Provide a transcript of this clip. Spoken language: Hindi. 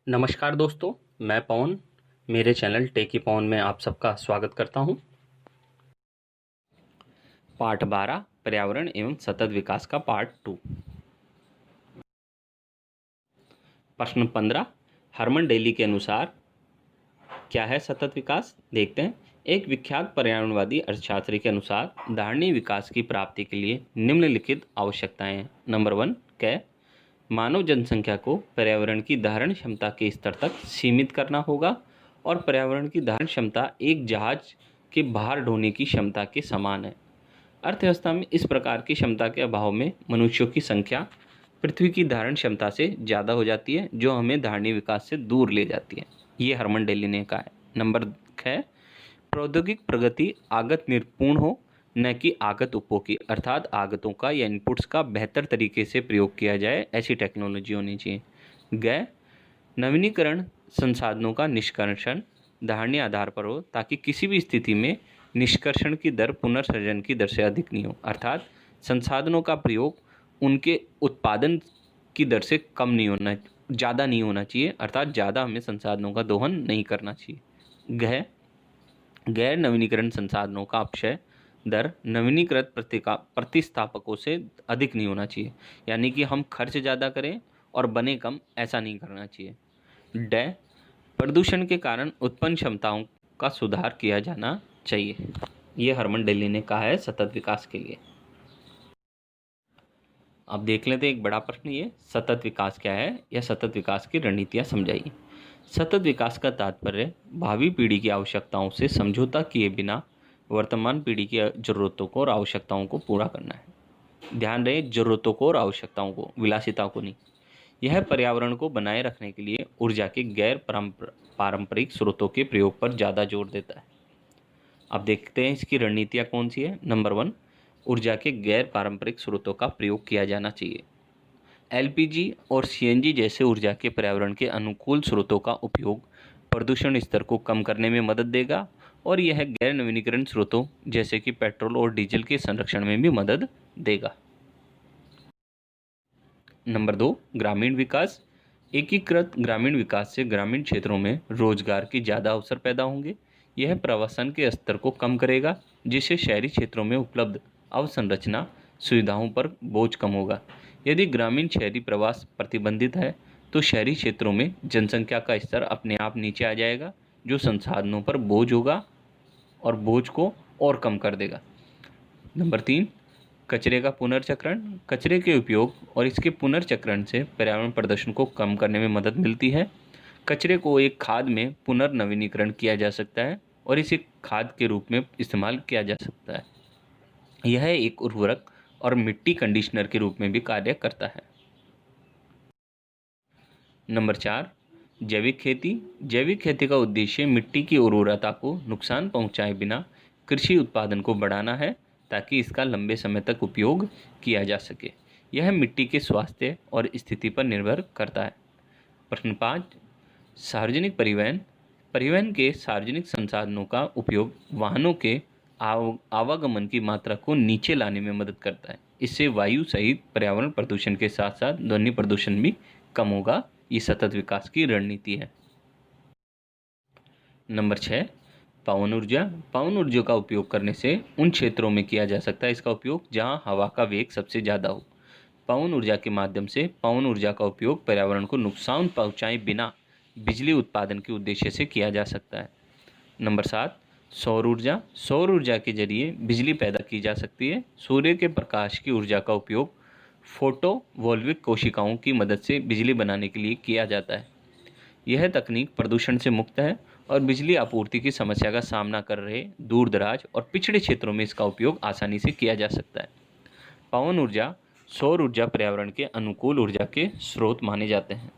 नमस्कार दोस्तों, मैं पवन। मेरे चैनल टेकी पवन में आप सबका स्वागत करता हूं। पाठ 12 पर्यावरण एवं सतत विकास का पार्ट 2। प्रश्न 15 हरमन डेली के अनुसार क्या है सतत विकास? देखते हैं। एक विख्यात पर्यावरणवादी अर्थशास्त्री के अनुसार धारणीय विकास की प्राप्ति के लिए निम्नलिखित आवश्यकताएं हैं। नंबर 1 क मानव जनसंख्या को पर्यावरण की धारण क्षमता के स्तर तक सीमित करना होगा और पर्यावरण की धारण क्षमता एक जहाज के भार ढोने की क्षमता के समान है। अर्थव्यवस्था में इस प्रकार की क्षमता के अभाव में मनुष्यों की संख्या पृथ्वी की धारण क्षमता से ज़्यादा हो जाती है, जो हमें धारणीय विकास से दूर ले जाती है। ये हरमन डेली ने कहा है। नंबर 6 प्रौद्योगिक प्रगति आगत निरपूर्ण हो, न कि आगत उपभोगी, अर्थात आगतों का या इनपुट्स का बेहतर तरीके से प्रयोग किया जाए, ऐसी टेक्नोलॉजी होनी चाहिए। ग नवीनीकरण संसाधनों का निष्कर्षण धारणीय आधार पर हो, ताकि किसी भी स्थिति में निष्कर्षण की दर पुनर्सृजन की दर से अधिक नहीं हो, अर्थात संसाधनों का प्रयोग उनके उत्पादन की दर से कम नहीं होना, ज़्यादा नहीं होना चाहिए, अर्थात ज़्यादा हमें संसाधनों का दोहन नहीं करना चाहिए। गैर नवीनीकरण संसाधनों का अपक्षय दर नवीनीकृत प्रतिस्थापकों से अधिक नहीं होना चाहिए, यानी कि हम खर्च ज़्यादा करें और बने कम, ऐसा नहीं करना चाहिए। ड प्रदूषण के कारण उत्पन्न क्षमताओं का सुधार किया जाना चाहिए। ये हरमन डेली ने कहा है सतत विकास के लिए। अब देख लेते हैं एक बड़ा प्रश्न, ये सतत विकास क्या है या सतत विकास की रणनीतियाँ समझाइए। सतत विकास का तात्पर्य भावी पीढ़ी की आवश्यकताओं से समझौता किए बिना वर्तमान पीढ़ी की जरूरतों को और आवश्यकताओं को पूरा करना है। ध्यान रहे, जरूरतों को और आवश्यकताओं को, विलासिता को नहीं। यह पर्यावरण को बनाए रखने के लिए ऊर्जा के गैर पारंपरिक स्रोतों के प्रयोग पर ज़्यादा जोर देता है। अब देखते हैं इसकी रणनीतियाँ कौन सी है। नंबर 1 ऊर्जा के गैर पारंपरिक स्रोतों का प्रयोग किया जाना चाहिए। एलपीजी और सीएनजी जैसे ऊर्जा के पर्यावरण के अनुकूल स्रोतों का उपयोग प्रदूषण स्तर को कम करने में मदद देगा और यह गैर नवीनीकरण स्रोतों जैसे कि पेट्रोल और डीजल के संरक्षण में भी मदद देगा। नंबर 2 ग्रामीण विकास। एकीकृत ग्रामीण विकास से ग्रामीण क्षेत्रों में रोजगार के ज़्यादा अवसर पैदा होंगे। यह प्रवासन के स्तर को कम करेगा, जिससे शहरी क्षेत्रों में उपलब्ध अवसंरचना सुविधाओं पर बोझ कम होगा। यदि ग्रामीण शहरी प्रवास प्रतिबंधित है तो शहरी क्षेत्रों में जनसंख्या का स्तर अपने आप नीचे आ जाएगा, जो संसाधनों पर बोझ होगा और बोझ को और कम कर देगा। नंबर 3 कचरे का पुनर्चक्रण। कचरे के उपयोग और इसके पुनर्चक्रण से पर्यावरण प्रदूषण को कम करने में मदद मिलती है। कचरे को एक खाद में पुनर्नवीनीकरण किया जा सकता है और इसे खाद के रूप में इस्तेमाल किया जा सकता है। यह एक उर्वरक और मिट्टी कंडीशनर के रूप में भी कार्य करता है। नंबर 4 जैविक खेती। जैविक खेती का उद्देश्य मिट्टी की उर्वरता को नुकसान पहुंचाए बिना कृषि उत्पादन को बढ़ाना है, ताकि इसका लंबे समय तक उपयोग किया जा सके। यह मिट्टी के स्वास्थ्य और स्थिति पर निर्भर करता है। प्रश्न 5 सार्वजनिक परिवहन। परिवहन के सार्वजनिक संसाधनों का उपयोग वाहनों के आवागमन की मात्रा को नीचे लाने में मदद करता है। इससे वायु सहित पर्यावरण प्रदूषण के साथ साथ ध्वनि प्रदूषण भी कम होगा। ये सतत विकास की रणनीति है। नंबर 6 पवन ऊर्जा। पवन ऊर्जा का उपयोग करने से उन क्षेत्रों में किया जा सकता है इसका उपयोग जहां हवा का वेग सबसे ज़्यादा हो। पवन ऊर्जा के माध्यम से पवन ऊर्जा का उपयोग पर्यावरण को नुकसान पहुंचाए बिना बिजली उत्पादन के उद्देश्य से किया जा सकता है। नंबर 7 सौर ऊर्जा। सौर ऊर्जा के जरिए बिजली पैदा की जा सकती है। सूर्य के प्रकाश की ऊर्जा का उपयोग फोटोवोल्विक कोशिकाओं की मदद से बिजली बनाने के लिए किया जाता है। यह तकनीक प्रदूषण से मुक्त है और बिजली आपूर्ति की समस्या का सामना कर रहे दूर दराज और पिछड़े क्षेत्रों में इसका उपयोग आसानी से किया जा सकता है। पवन ऊर्जा, सौर ऊर्जा पर्यावरण के अनुकूल ऊर्जा के स्रोत माने जाते हैं।